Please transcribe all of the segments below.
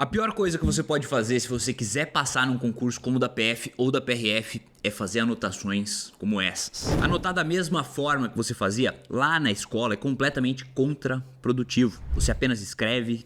A pior coisa que você pode fazer se você quiser passar num concurso como o da PF ou da PRF é fazer anotações como essas. Anotar da mesma forma que você fazia lá na escola é completamente contraprodutivo. Você apenas escreve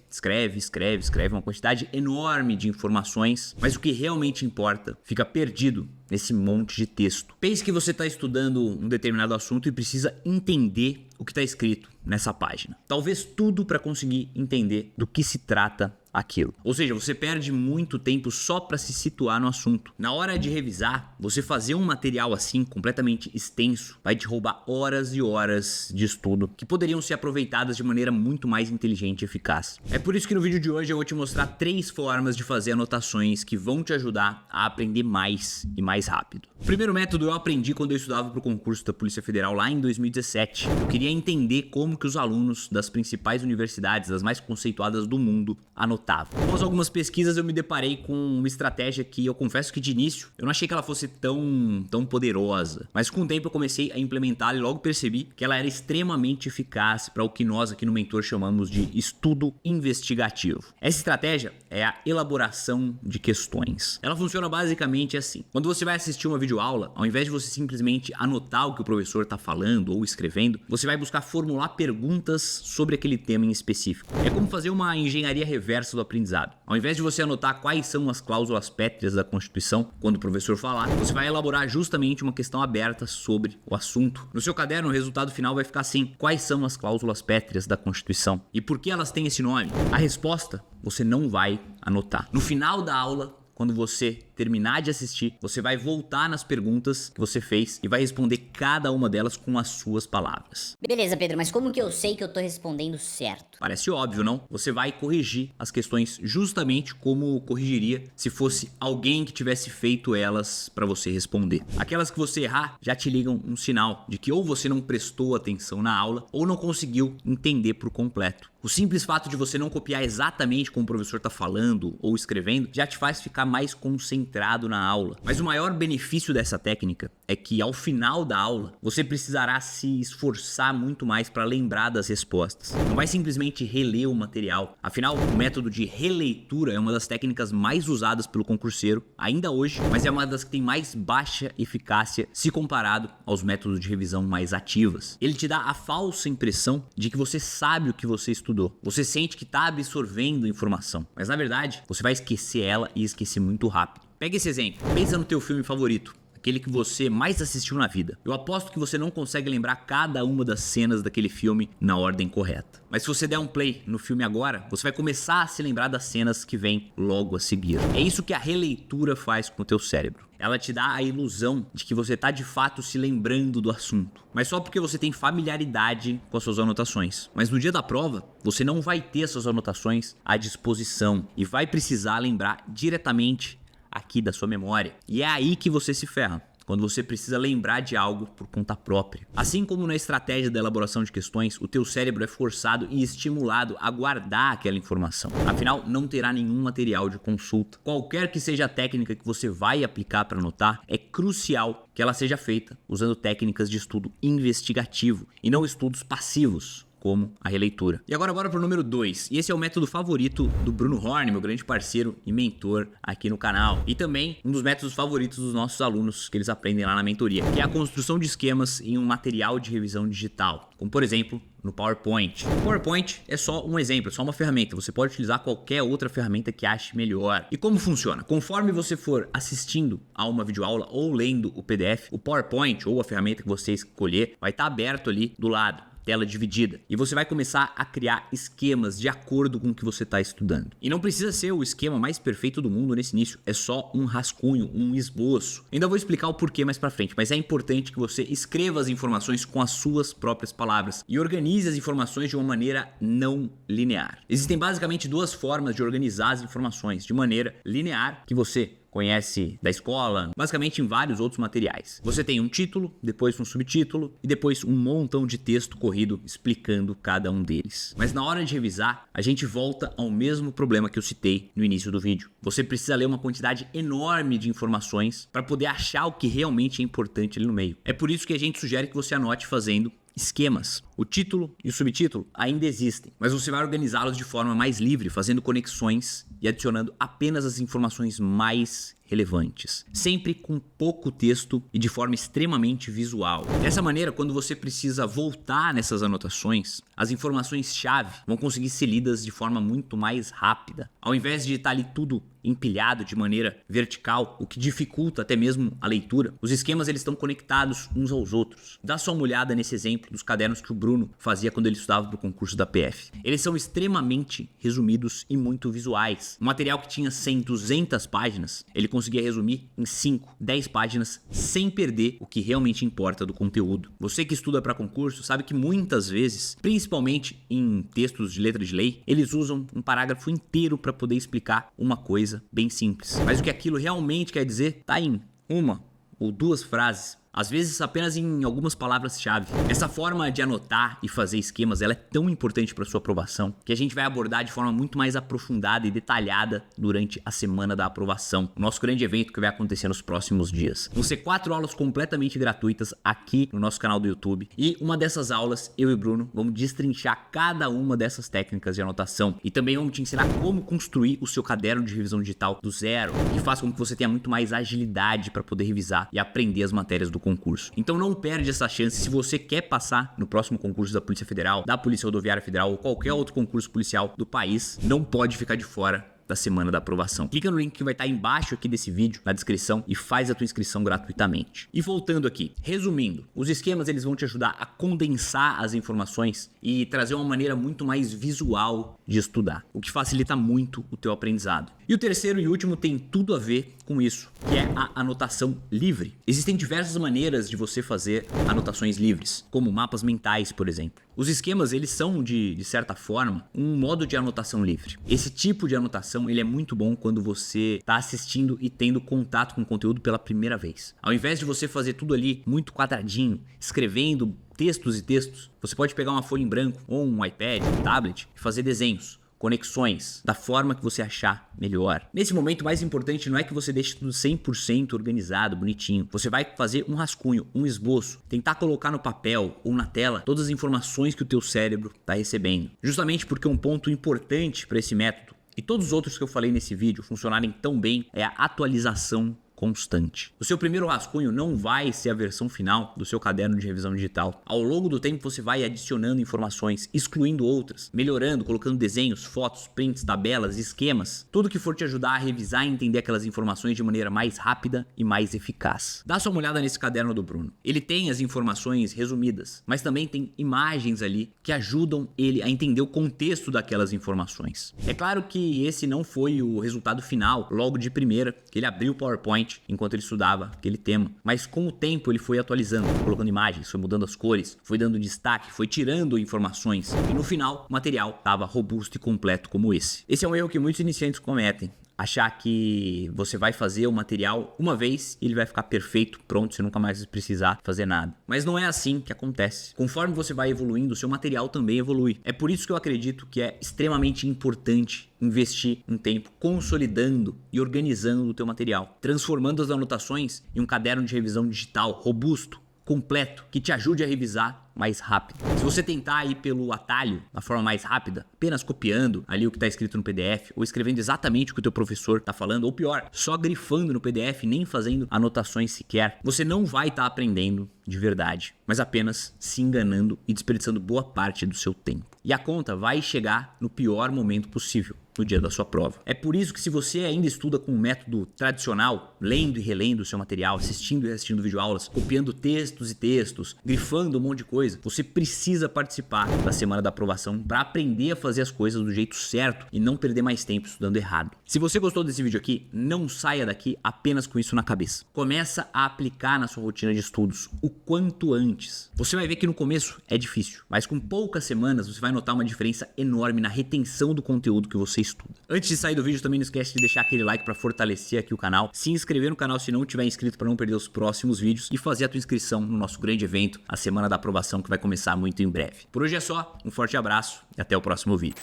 uma quantidade enorme de informações, mas o que realmente importa fica perdido nesse monte de texto. Pense que você está estudando um determinado assunto e precisa entender o que está escrito nessa página. Talvez tudo para conseguir entender do que se trata aquilo. Ou seja, você perde muito tempo só para se situar no assunto. Na hora de revisar, você fazer um material assim completamente extenso vai te roubar horas e horas de estudo que poderiam ser aproveitadas de maneira muito mais inteligente e eficaz. É por isso que no vídeo de hoje eu vou te mostrar 3 formas de fazer anotações que vão te ajudar a aprender mais e mais rápido. O primeiro método eu aprendi quando eu estudava para o concurso da Polícia Federal lá em 2017. Eu queria entender como que os alunos das principais universidades, das mais conceituadas do mundo, anotavam. Após algumas pesquisas eu me deparei com uma estratégia que eu confesso que de início eu não achei que ela fosse tão poderosa, mas com o tempo eu comecei a implementá-la e logo percebi que ela era extremamente eficaz para o que nós aqui no Mentor chamamos de estudo investigativo. Essa estratégia é a elaboração de questões. Ela funciona basicamente assim: quando você vai assistir uma videoaula, ao invés de você simplesmente anotar o que o professor está falando ou escrevendo, você vai buscar formular perguntas sobre aquele tema em específico. É como fazer uma engenharia reversa do aprendizado. Ao invés de você anotar quais são as cláusulas pétreas da Constituição, quando o professor falar, você vai elaborar justamente uma questão aberta sobre o assunto. No seu caderno, o resultado final vai ficar assim: quais são as cláusulas pétreas da Constituição? E por que elas têm esse nome? A resposta você não vai anotar. No final da aula, quando você terminar de assistir, você vai voltar nas perguntas que você fez e vai responder cada uma delas com as suas palavras. Beleza, Pedro, mas como que eu sei que eu tô respondendo certo? Parece óbvio, não? Você vai corrigir as questões justamente como corrigiria se fosse alguém que tivesse feito elas para você responder. Aquelas que você errar já te ligam um sinal de que ou você não prestou atenção na aula ou não conseguiu entender por completo. O simples fato de você não copiar exatamente como o professor está falando ou escrevendo já te faz ficar mais concentrado na aula. Mas o maior benefício dessa técnica é que ao final da aula você precisará se esforçar muito mais para lembrar das respostas. Não vai simplesmente reler o material. Afinal, o método de releitura é uma das técnicas mais usadas pelo concurseiro ainda hoje, mas é uma das que tem mais baixa eficácia se comparado aos métodos de revisão mais ativas. Ele te dá a falsa impressão de que você sabe o que você estudou. Você sente que está absorvendo informação, mas na verdade você vai esquecer ela e esquecer muito rápido. Pega esse exemplo, pensa no teu filme favorito, aquele que você mais assistiu na vida. Eu aposto que você não consegue lembrar cada uma das cenas daquele filme na ordem correta. Mas se você der um play no filme agora, você vai começar a se lembrar das cenas que vêm logo a seguir. É isso que a releitura faz com o teu cérebro. Ela te dá a ilusão de que você está de fato se lembrando do assunto, mas só porque você tem familiaridade com as suas anotações. Mas no dia da prova, você não vai ter essas anotações à disposição e vai precisar lembrar diretamente aqui da sua memória. E é aí que você se ferra, quando você precisa lembrar de algo por conta própria. Assim como na estratégia da elaboração de questões, o teu cérebro é forçado e estimulado a guardar aquela informação. Afinal, não terá nenhum material de consulta. Qualquer que seja a técnica que você vai aplicar para anotar, é crucial que ela seja feita usando técnicas de estudo investigativo e não estudos passivos, como a releitura. E agora bora pro número 2. E esse é o método favorito do Bruno Horn, meu grande parceiro e mentor aqui no canal. E também um dos métodos favoritos dos nossos alunos que eles aprendem lá na mentoria, que é a construção de esquemas em um material de revisão digital, como por exemplo no PowerPoint. O PowerPoint é só um exemplo, é só uma ferramenta. Você pode utilizar qualquer outra ferramenta que ache melhor. E como funciona? Conforme você for assistindo a uma videoaula ou lendo o PDF, o PowerPoint ou a ferramenta que você escolher vai estar aberto ali do lado, tela dividida, e você vai começar a criar esquemas de acordo com o que você está estudando. E não precisa ser o esquema mais perfeito do mundo nesse início, é só um rascunho, um esboço. Ainda vou explicar o porquê mais pra frente, mas é importante que você escreva as informações com as suas próprias palavras e organize as informações de uma maneira não linear. Existem basicamente 2 formas de organizar as informações: de maneira linear, que você conhece da escola, basicamente em vários outros materiais. Você tem um título, depois um subtítulo e depois um montão de texto corrido explicando cada um deles. Mas na hora de revisar, a gente volta ao mesmo problema que eu citei no início do vídeo. Você precisa ler uma quantidade enorme de informações para poder achar o que realmente é importante ali no meio. É por isso que a gente sugere que você anote fazendo esquemas. O título e o subtítulo ainda existem, mas você vai organizá-los de forma mais livre, fazendo conexões e adicionando apenas as informações mais relevantes, sempre com pouco texto e de forma extremamente visual. Dessa maneira, quando você precisa voltar nessas anotações, as informações-chave vão conseguir ser lidas de forma muito mais rápida. Ao invés de estar ali tudo empilhado de maneira vertical, o que dificulta até mesmo a leitura, os esquemas eles estão conectados uns aos outros. Dá só uma olhada nesse exemplo dos cadernos que o Bruno fazia quando ele estudava para o concurso da PF. Eles são extremamente resumidos e muito visuais. Um material que tinha 100, 200 páginas, ele conseguia resumir em 5, 10 páginas sem perder o que realmente importa do conteúdo. Você que estuda para concurso sabe que muitas vezes, principalmente em textos de letra de lei, eles usam um parágrafo inteiro para poder explicar uma coisa bem simples. Mas o que aquilo realmente quer dizer está em uma ou duas frases. Às vezes apenas em algumas palavras-chave. Essa forma de anotar e fazer esquemas, ela é tão importante para sua aprovação que a gente vai abordar de forma muito mais aprofundada e detalhada durante a semana da aprovação, o nosso grande evento que vai acontecer nos próximos dias. Vão ser 4 aulas completamente gratuitas aqui no nosso canal do YouTube e uma dessas aulas, eu e o Bruno, vamos destrinchar cada uma dessas técnicas de anotação e também vamos te ensinar como construir o seu caderno de revisão digital do zero, que faz com que você tenha muito mais agilidade para poder revisar e aprender as matérias do concurso. Então não perde essa chance se você quer passar no próximo concurso da Polícia Federal, da Polícia Rodoviária Federal ou qualquer outro concurso policial do país, não pode ficar de fora da semana da aprovação. Clica no link que vai estar embaixo aqui desse vídeo, na descrição, e faz a tua inscrição gratuitamente. E voltando aqui, resumindo, os esquemas eles vão te ajudar a condensar as informações e trazer uma maneira muito mais visual de estudar, o que facilita muito o teu aprendizado. E o terceiro e último tem tudo a ver com isso, que é a anotação livre. Existem diversas maneiras de você fazer anotações livres, como mapas mentais, por exemplo. Os esquemas, eles são, de certa forma, um modo de anotação livre. Esse tipo de anotação, ele é muito bom quando você está assistindo e tendo contato com o conteúdo pela primeira vez. Ao invés de você fazer tudo ali muito quadradinho, escrevendo textos e textos, você pode pegar uma folha em branco ou um iPad, um tablet e fazer desenhos, conexões, da forma que você achar melhor. Nesse momento, o mais importante não é que você deixe tudo 100% organizado, bonitinho. Você vai fazer um rascunho, um esboço, tentar colocar no papel ou na tela todas as informações que o teu cérebro está recebendo. Justamente porque um ponto importante para esse método, e todos os outros que eu falei nesse vídeo funcionarem tão bem, é a atualização constante. O seu primeiro rascunho não vai ser a versão final do seu caderno de revisão digital. Ao longo do tempo você vai adicionando informações, excluindo outras, melhorando, colocando desenhos, fotos, prints, tabelas, esquemas, tudo que for te ajudar a revisar e entender aquelas informações de maneira mais rápida e mais eficaz. Dá só uma olhada nesse caderno do Bruno. Ele tem as informações resumidas, mas também tem imagens ali que ajudam ele a entender o contexto daquelas informações. É claro que esse não foi o resultado final, logo de primeira, que ele abriu o PowerPoint enquanto ele estudava aquele tema, mas com o tempo ele foi atualizando, colocando imagens, foi mudando as cores, foi dando destaque, foi tirando informações e no final o material estava robusto e completo como esse. Esse é um erro que muitos iniciantes cometem. Achar que você vai fazer o material uma vez e ele vai ficar perfeito, pronto, você nunca mais vai precisar fazer nada. Mas não é assim que acontece. Conforme você vai evoluindo, o seu material também evolui. É por isso que eu acredito que é extremamente importante investir um tempo consolidando e organizando o teu material, transformando as anotações em um caderno de revisão digital robusto, completo, que te ajude a revisar mais rápido. Se você tentar ir pelo atalho, da forma mais rápida, apenas copiando ali o que está escrito no PDF, ou escrevendo exatamente o que o teu professor está falando, ou pior, só grifando no PDF, nem fazendo anotações sequer, você não vai estar aprendendo de verdade, mas apenas se enganando e desperdiçando boa parte do seu tempo. E a conta vai chegar no pior momento possível, no dia da sua prova. É por isso que se você ainda estuda com um método tradicional, lendo e relendo o seu material, assistindo e reassistindo videoaulas, copiando textos e textos, grifando um monte de coisa, você precisa participar da semana da aprovação para aprender a fazer as coisas do jeito certo e não perder mais tempo estudando errado. Se você gostou desse vídeo aqui, não saia daqui apenas com isso na cabeça. Começa a aplicar na sua rotina de estudos o quanto antes. Você vai ver que no começo é difícil, mas com poucas semanas você vai notar uma diferença enorme na retenção do conteúdo que você estuda. Antes de sair do vídeo, também não esquece de deixar aquele like para fortalecer aqui o canal, se inscrever no canal se não tiver inscrito para não perder os próximos vídeos e fazer a tua inscrição no nosso grande evento, a semana da aprovação, que vai começar muito em breve. Por hoje é só, um forte abraço e até o próximo vídeo.